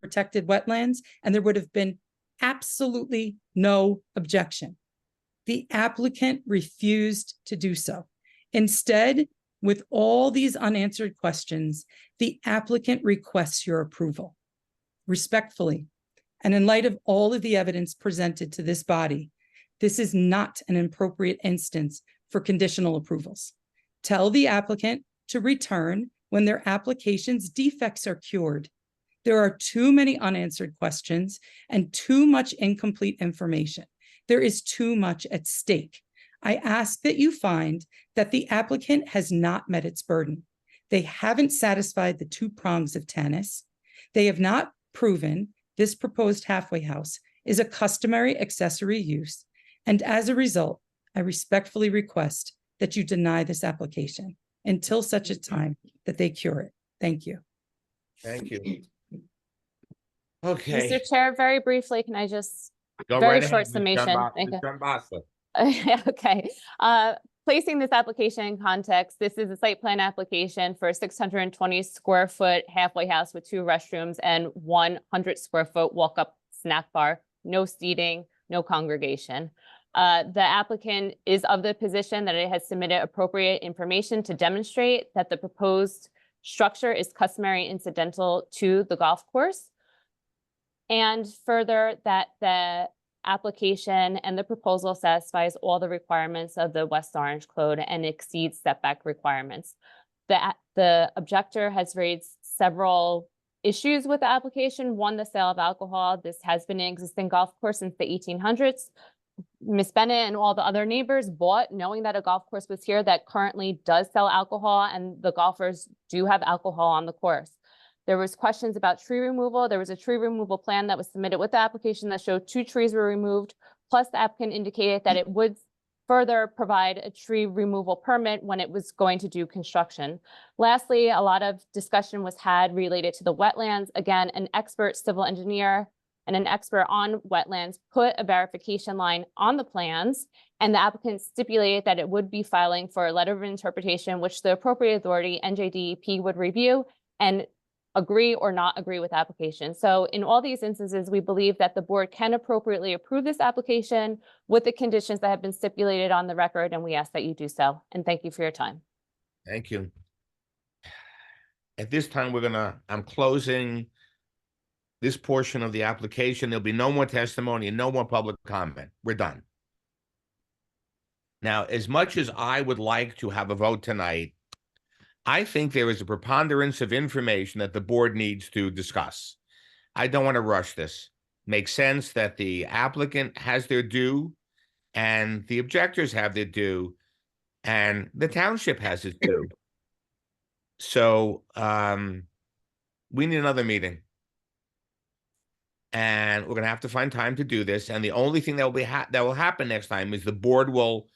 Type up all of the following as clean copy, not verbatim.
protected wetlands, and there would have been absolutely no objection. The applicant refused to do so. Instead, with all these unanswered questions, the applicant requests your approval. Respectfully, and in light of all of the evidence presented to this body, this is not an appropriate instance for conditional approvals. Tell the applicant to return when their application's defects are cured. There are too many unanswered questions and too much incomplete information. There is too much at stake. I ask that you find that the applicant has not met its burden. They haven't satisfied the two prongs of TANF. They have not proven this proposed halfway house is a customary accessory use. And as a result, I respectfully request that you deny this application until such a time that they cure it. Thank you. Thank you. Okay. Mr. Chair, very briefly, can I just Go very right short ahead, Ms. summation. Thank you. John Bosler. Okay. Placing this application in context, this is a site plan application for a 620 square foot halfway house with 2 restrooms and 100 square foot walk-up snack bar, no seating, no congregation. The applicant is of the position that it has submitted appropriate information to demonstrate that the proposed structure is customary incidental to the golf course. And further, that the application and the proposal satisfies all the requirements of the West Orange Code and exceeds setback requirements. The objector has raised several issues with the application. One, the sale of alcohol. This has been an existing golf course since the 1800s. Ms. Bennett and all the other neighbors bought knowing that a golf course was here that currently does sell alcohol, and the golfers do have alcohol on the course. There was questions about tree removal. There was a tree removal plan that was submitted with the application that showed 2 trees were removed, plus the applicant indicated that it would further provide a tree removal permit when it was going to do construction. Lastly, a lot of discussion was had related to the wetlands. Again, an expert civil engineer and an expert on wetlands put a verification line on the plans, and the applicant stipulated that it would be filing for a letter of interpretation, which the appropriate authority, NJDEP, would review and agree or not agree with the application. So in all these instances, we believe that the board can appropriately approve this application with the conditions that have been stipulated on the record, and we ask that you do so. And thank you for your time. Thank you. At this time, I'm closing this portion of the application. There'll be no more testimony and no more public comment. We're done. Now, as much as I would like to have a vote tonight, I think there is a preponderance of information that the board needs to discuss. I don't want to rush this. Makes sense that the applicant has their due and the objectors have their due and the township has its due. So we need another meeting. And we're going to have to find time to do this. And the only thing that will happen next time is the board will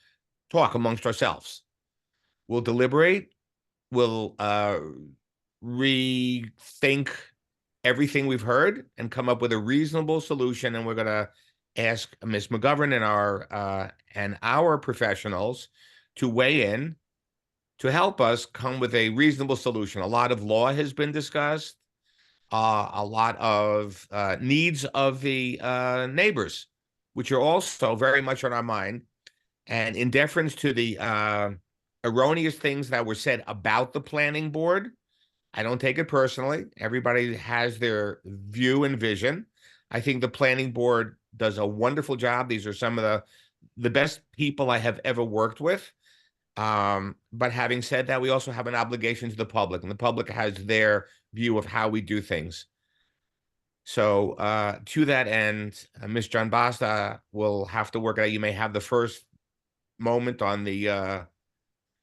talk amongst ourselves. We'll deliberate. We'll rethink everything we've heard and come up with a reasonable solution. And we're going to ask Ms. McGovern and our professionals to weigh in to help us come with a reasonable solution. A lot of law has been discussed, a lot of needs of the neighbors, which are also very much on our mind. And in deference to the erroneous things that were said about the planning board, I don't take it personally. Everybody has their view and vision. I think the planning board does a wonderful job. These are some of the best people I have ever worked with. But having said that, we also have an obligation to the public, and the public has their view of how we do things. So to that end, Ms. John Basta will have to work it out. You may have the first moment on the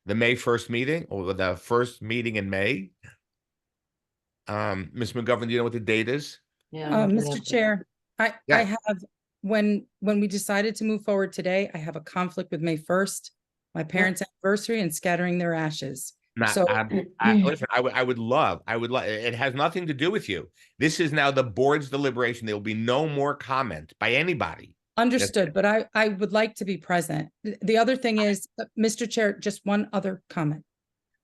May 1st meeting, or the first meeting in May. Ms. McGovern, do you know what the date is? Yeah, Mr. Chair, I have, when we decided to move forward today, I have a conflict with May 1st, my parents' anniversary, and scattering their ashes. Listen, I would love, it has nothing to do with you. This is now the board's deliberation. There will be no more comment by anybody. Understood, but I would like to be present. The other thing is, Mr. Chair, just one other comment.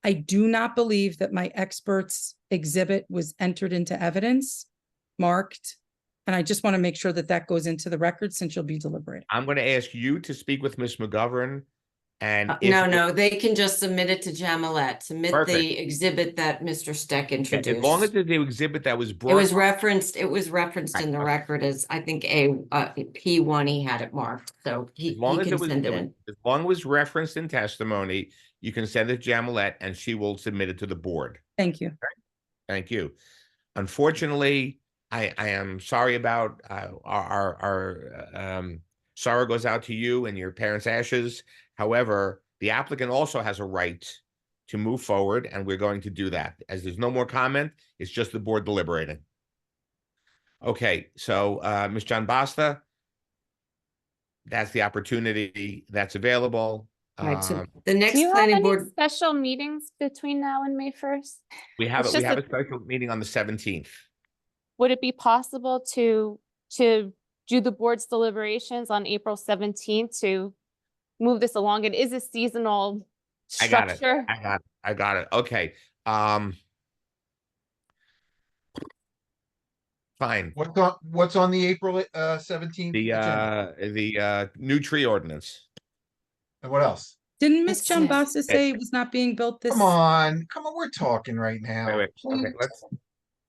I do not believe that my expert's exhibit was entered into evidence. marked. And I just want to make sure that that goes into the record since you'll be deliberating. I'm going to ask you to speak with Ms. McGovern and No, they can just submit it to Jamilet, submit Perfect. the exhibit that Mr. Steck as introduced. long as the exhibit that was It brought. was referenced in the Right. record as, I think, P1, he had it marked, so he As long as can it was, send it in. as long as it was referenced in testimony, you can send it to Jamilet and she will submit it to the board. Thank you. Thank you. Unfortunately, I am sorry about our sorrow goes out to you and your parents' ashes. However, the applicant also has a right to move forward, and we're going to do that. As there's no more comment, it's just the board deliberating. Okay, so Ms. John Basta, that's the opportunity that's available. Right, so the Do next you have planning any board, special meetings between now and May 1st? We have It's we just have a- a special meeting on the 17th. Would it be possible to do the board's deliberations on April 17th to move this along? It is a seasonal I got it. structure. I got it. Okay. Fine. What's on the April 17th? The new tree ordinance. And what else? Didn't Miss That's John it. Basta say it was not being built this? Come on, we're talking right now. Wait. Okay,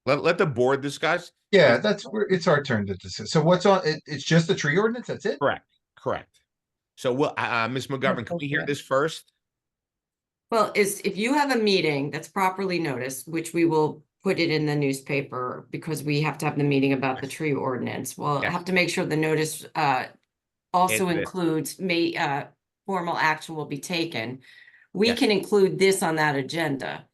Please. let the board discuss. Yeah, it's our turn to discuss. So what's on, it's just the tree ordinance, that's it? Correct. So we'll, Ms. McGovern, can we hear this first? well, if you have a meeting that's properly noticed, which we will put it in the newspaper because we have to have the meeting about the tree ordinance, we'll Yes. have to make sure the notice also Into it. includes formal action will be taken. We Yes. can include this on that agenda.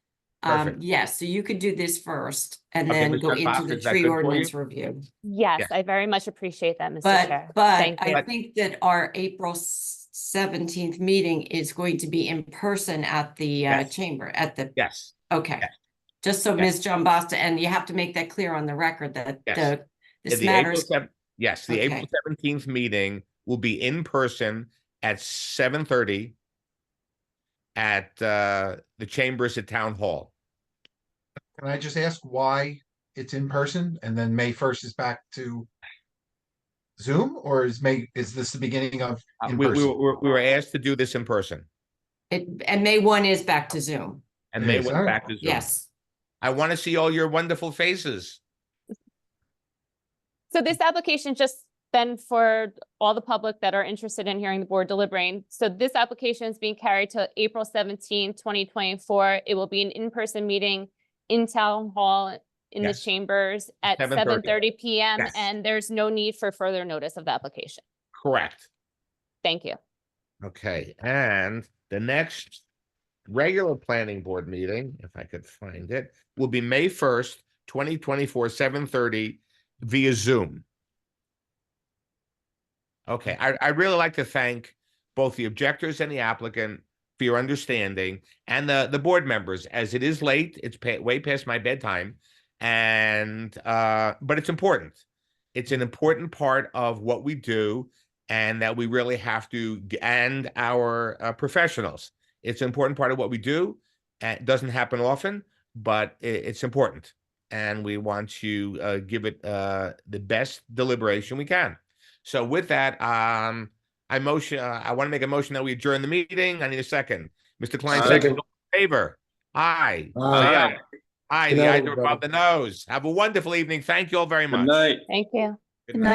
Perfect. Yes, so you could do this first and Okay, then Ms. go John into Basta, the is that tree good for you? ordinance review. Yes, Yes. I very much appreciate that, Mr. Chair. But Thank you. I think that our April 17th meeting is going to be in person at the Yes. chamber, at the, Yes. okay. Yes. Just so Yes. Ms. John Basta, and you have to make that clear on the record that Yes. this The April matters. Yes, the April Okay. 17th meeting will be in person at 7:30 at the chambers at Town Hall. Can I just ask why it's in person and then May 1st is back to Zoom? Or is this the beginning of in We person? were asked to do this in person, And May 1 is back to Zoom. and It they is, went all right. back to Zoom. Yes. I want to see all your wonderful faces. So this application, just then for all the public that are interested in hearing the board deliberating. So this application is being carried to April 17, 2024. It will be an in-person meeting in Town Hall in the Yes. chambers at 7:30. 7:30 PM. Yes. And there's no need for further notice of the application. Correct. Thank you. Okay, and the next regular planning board meeting, if I could find it, will be May 1st, 2024, 7:30 via Zoom. Okay, I'd really like to thank both the objectors and the applicant for your understanding, and the board members, as it is late, it's way past my bedtime, and but it's important. It's an important part of what we do, and that we really have to, and our professionals. It's an important part of what we do. It doesn't happen often, but it's important, and we want to give it the best deliberation we can. So with that, I want to make a motion that we adjourn the meeting. I need a second. Mr. Klein, second. All in favor? Aye. Say Aye. Aye, Good the night, ayes are above the nose. Have a wonderful evening. Thank you all very much. Good night. Thank you. Good night.